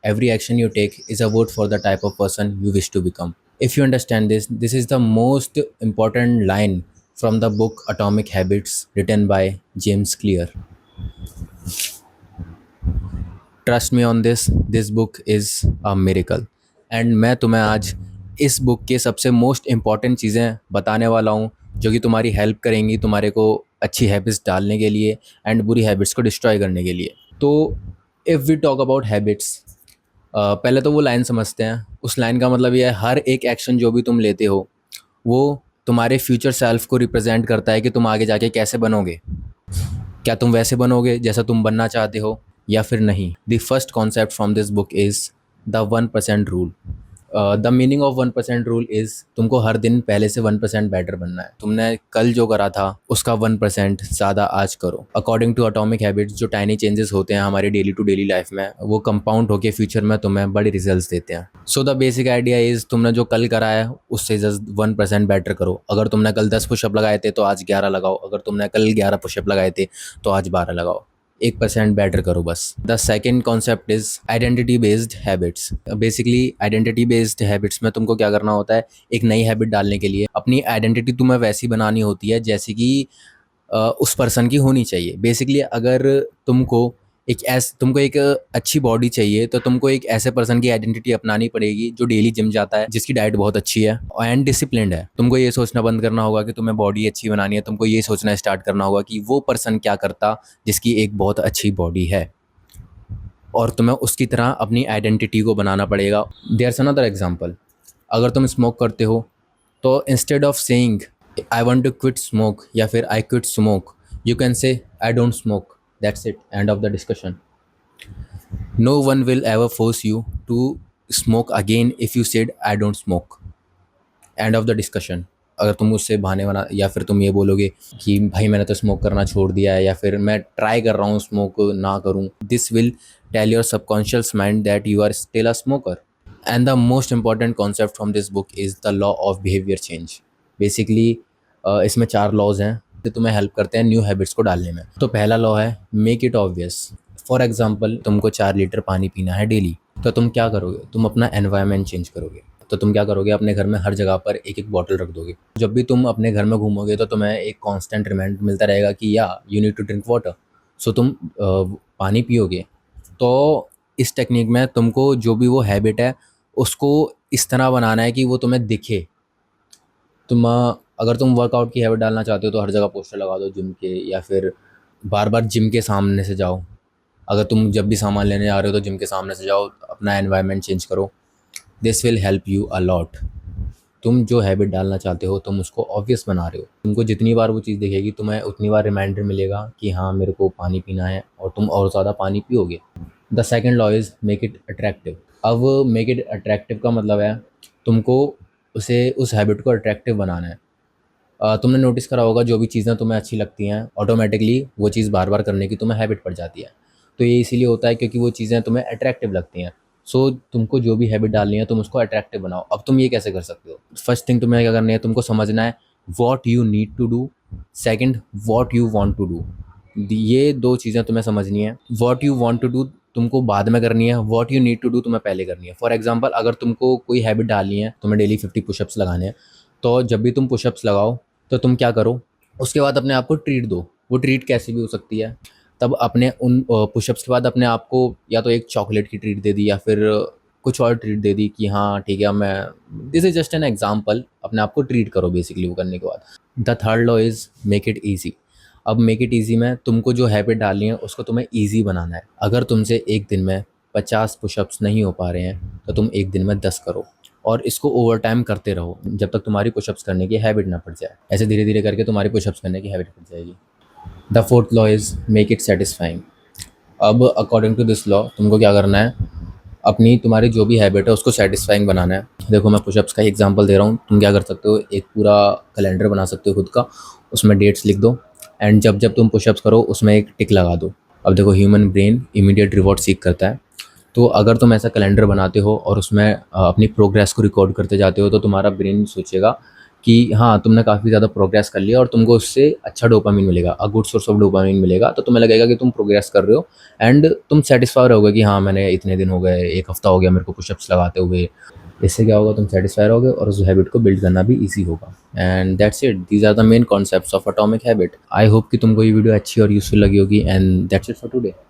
Every action you take is a vote for the type of person you wish to become. If you understand this, this is the most important line from the book Atomic Habits, written by James Clear. Trust me on this book is a miracle. And मैं तुम्हें आज इस book के सबसे most important चीज़ें बताने वाला हूँ जो कि तुम्हारी हेल्प करेंगी तुम्हारे को अच्छी हैबिट्स डालने के लिए एंड बुरी हैबिट्स को डिस्ट्रॉय करने के लिए। तो if we talk about habits, पहले तो वो लाइन समझते हैं। उस लाइन का मतलब ये है, हर एक एक्शन जो भी तुम लेते हो वो तुम्हारे फ्यूचर सेल्फ को रिप्रेजेंट करता है कि तुम आगे जाके कैसे बनोगे। क्या तुम वैसे बनोगे जैसा तुम बनना चाहते हो या फिर नहीं। The first concept from this book is the 1% rule. The meaning of 1% rule is तुमको हर दिन पहले से 1% बेटर बनना है। तुमने कल जो करा था उसका 1% ज़्यादा आज करो। अकॉर्डिंग टू एटॉमिक हैबिट्स, जो टाइनी चेंजेस होते हैं हमारी डेली टू डेली लाइफ में, वो कंपाउंड होकर फ्यूचर में तुम्हें बड़े रिजल्ट्स देते हैं। So the basic idea is, तुमने जो कल करा है उससे जस्ट 1% बेटर करो। अगर तुमने कल 10 पुशअप लगाए थे तो आज 11 लगाओ। अगर तुमने कल 11 पुशअप लगाए थे तो आज 12 लगाओ। 1% बेटर करो बस। The second concept is identity based habits. Basically identity based habits में तुमको क्या करना होता है, एक नई हैबिट डालने के लिए अपनी आइडेंटिटी तुम्हें वैसी बनानी होती है जैसे कि उस पर्सन की होनी चाहिए। बेसिकली अगर तुमको एक अच्छी बॉडी चाहिए तो तुमको एक ऐसे पर्सन की आइडेंटिटी अपनानी पड़ेगी जो डेली जिम जाता है, जिसकी डाइट बहुत अच्छी है एंड डिसिप्लिन्ड है। तुमको ये सोचना बंद करना होगा कि तुम्हें बॉडी अच्छी बनानी है। तुमको ये सोचना स्टार्ट करना होगा कि वो पर्सन क्या करता जिसकी एक बहुत अच्छी बॉडी है, और तुम्हें उसकी तरह अपनी आइडेंटिटी को बनाना पड़ेगा। देयर्स अनदर एग्जाम्पल, अगर तुम स्मोक करते हो तो instead of saying I want to quit smoke या फिर I quit smoke, you can say I don't smoke. That's it, end of the discussion. No one will ever force you to smoke again if you said I don't smoke. End of the discussion. अगर तुम उससे बहाने बना या फिर तुम ये बोलोगे कि भाई मैंने तो स्मोक करना छोड़ दिया है या फिर मैं ट्राई कर रहा हूँ स्मोक ना करूँ, this will tell your subconscious mind that you are still a smoker. And the most important concept from this book is the law of behaviour change. Basically इसमें 4 लॉज हैं जो तुम्हें हेल्प करते हैं न्यू हैबिट्स को डालने में। तो पहला लॉ है make it obvious. For example, तुमको 4 लीटर पानी पीना है डेली, तो तुम क्या करोगे, तुम अपना एनवायरनमेंट चेंज करोगे। तो तुम क्या करोगे, अपने घर में हर जगह पर एक एक बॉटल रख दोगे। जब भी तुम अपने घर में घूमोगे तो तुम्हें एक कांस्टेंट रिमाइंडर मिलता रहेगा कि या you need to drink water. So तुम पानी पियोगे। तो इस टेक्निक में तुमको जो भी वो हैबिट है उसको इस तरह बनाना है कि वो तुम्हें दिखे। अगर तुम वर्कआउट की हैबिट डालना चाहते हो तो हर जगह पोस्टर लगा दो जिम के, या फिर बार बार जिम के सामने से जाओ। अगर तुम जब भी सामान लेने आ रहे हो तो जिम के सामने से जाओ, अपना एनवायरनमेंट चेंज करो। This will help you a lot. तुम जो हैबिट डालना चाहते हो तुम उसको ऑब्वियस बना रहे हो। तुमको जितनी बार वो चीज़ दिखेगी तुम्हें उतनी बार रिमाइंडर मिलेगा कि हाँ मेरे को पानी पीना है, और तुम और ज़्यादा पानी पियोगे। The second law is make it attractive. अब मेक इट अट्रैक्टिव का मतलब है तुमको उस हैबिट को अट्रैक्टिव बनाना है। तुमने नोटिस करा होगा जो भी चीज़ें तुम्हें अच्छी लगती हैं ऑटोमेटिकली वो चीज़ बार बार करने की तुम्हें हैबिट पड़ जाती है। तो ये इसीलिए होता है क्योंकि वो चीज़ें तुम्हें अट्रैक्टिव लगती हैं। सो तुमको जो भी हैबिट डालनी है तुम उसको अट्रैक्टिव बनाओ। अब तुम ये कैसे कर सकते हो, फर्स्ट थिंग तुम्हें क्या करनी है, तुमको समझना है what you need to do, second what you want to do. ये 2 चीज़ें तुम्हें समझनी है। What you want to do तुमको बाद में करनी है, what you need to do तुम्हें पहले करनी है। फॉर एग्जाम्पल, अगर तुमको कोई हैबिट डालनी है, तुम्हें डेली 50 पुशअप्स लगाने हैं, तो जब भी तुम पुशअप्स लगाओ तो तुम क्या करो, उसके बाद अपने आप को ट्रीट दो। वो ट्रीट कैसी भी हो सकती है। तब अपने उन पुशअप्स के बाद अपने आप को या तो एक चॉकलेट की ट्रीट दे दी या फिर कुछ और ट्रीट दे दी कि हाँ ठीक है मैं, this is just an example. अपने आप को ट्रीट करो बेसिकली वो करने के बाद। The third law is make it easy. अब मेक इट ईजी में तुमको जो हैबिट डालनी है उसको तुम्हें ईजी बनाना है। अगर तुमसे एक दिन में 50 पुशअप्स नहीं हो पा रहे हैं तो तुम एक दिन में 10 करो, और इसको ओवर टाइम करते रहो जब तक तुम्हारी पुशअप्स करने की हैबिट ना पड़ जाए। ऐसे धीरे धीरे करके तुम्हारी पुशअप्स करने की हैबिट पड़ जाएगी। The fourth law is make it satisfying. अब अकॉर्डिंग टू दिस लॉ तुमको क्या करना है, तुम्हारी जो भी हैबिट है उसको सेटिस्फाइंग बनाना है। देखो मैं पुशअप्स का एग्जांपल दे रहा हूँ। तुम क्या कर सकते हो, एक पूरा कैलेंडर बना सकते हो खुद का, उसमें डेट्स लिख दो एंड जब जब तुम पुशअप्स करो उसमें एक टिक लगा दो। अब देखो ह्यूमन ब्रेन इमीडिएट रिवॉर्ड सीख करता है। तो अगर तुम ऐसा कैलेंडर बनाते हो और उसमें अपनी प्रोग्रेस को रिकॉर्ड करते जाते हो तो तुम्हारा ब्रेन सोचेगा कि हाँ, तुमने काफ़ी ज़्यादा प्रोग्रेस कर लिया और तुमको उससे अच्छा डोपामाइन मिलेगा, a good source of dopamine मिलेगा। तो तुम्हें लगेगा कि तुम प्रोग्रेस कर रहे हो एंड तुम सैटिस्फाई रहोगे कि हाँ, मैंने इतने दिन हो गए, 1 हफ्ता हो गया मेरे को पुशअप्स लगाते हुए। इससे क्या होगा, तुम सैटिस्फाई रहोगे और उस हैबिट को बिल्ड करना भी ईज़ी होगा। And that's it, these are the main concepts of atomic habit. I hope कि तुमको ये वीडियो अच्छी और यूज़फुल लगी होगी and that's it for today.